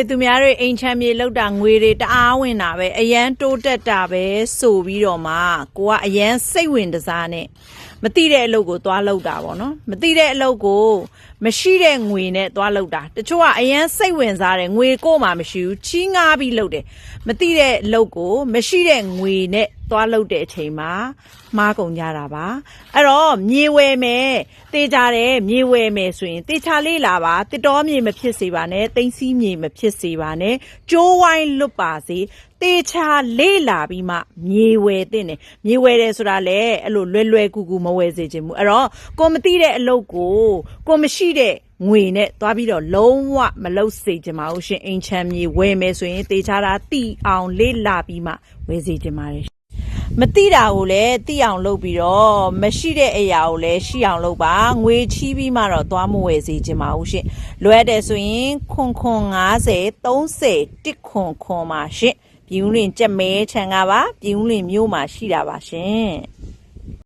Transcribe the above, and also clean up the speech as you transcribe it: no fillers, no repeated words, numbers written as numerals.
သူများတွေအိမ်ချမ်းမြေလောက်တာငွေတွေတအားဝင်တာပဲအရန်တိုးတက်တာပဲဆိုပြီးတော့မှကိုကအရန်စိတ်ဝင်တစားနဲ့မတိတဲ့အလုပ်ကိုသွားလုပ်တာပေါ့နော်မတိတဲ့အလုပ်ကိုမရှိတဲ့ငွေနဲ့သွားလုပ်တာတချို့ကအရန်စိတ်ဝင်စားတယ်ငွေကိုမှမရှိဘူးချီးငားပြီးလုပ်တယ်မတိတဲ့အလုပ်ကိုမရှိတဲ့ငွေနဲ့သွားလုပ်တဲ့အချိန်မှာမှားကုန်ကြတာပါအဲ့တော့မြေဝယ်မယ်တေးကြတယ်မြေဝယ်မယ်ဆိုရင်တေချာလေးလာပါတစ်တော်မြေမဖြစ်စေပါနဲ့တိမ့်စီးမြေမဖြစ်စေပါနဲ့ကျိုးဝိုင်းလွတ်ပါစေတေချာလေးလာပြီးမှမြေဝယ်တဲ့တယ်မြေဝယ်တယ်ဆိုတာလေအဲ့လိုလွယ်ကူကူမဝယ်စေချင်ဘူးအဲ့တော့ကိုမသိတဲ့အလုပ်ကိုမရှိတဲ့ငွေနဲ့သွားပြီးတော့လုံးဝမလုပ်စေချင်ပါဘူးရှင်အိမ်ချမ်းမြေဝယ်မယ်ဆိုရင်တေချာတာတိအောင်လေးလာပြီးမှဝယ်စေချင်ပါတယ်မတိတာကိုလည်းတိအောင်လုပ်ပြီးတော့မရှိတဲ့အရာကိုလည်းရှိအောင်လုပ်ပါငွေချီးပြီးမှတော့သွားမဝယ်စေချင်ပါဘူးရှင်လွယ်တယ်ဆိုရင်ခွန်50 30တစ်ခွန်ပါရှင်ပြည်ဦးလင်ကြက်မဲချန်ကပါပြည်ဦးလင်မြို့မှာရှိတာပါရှင်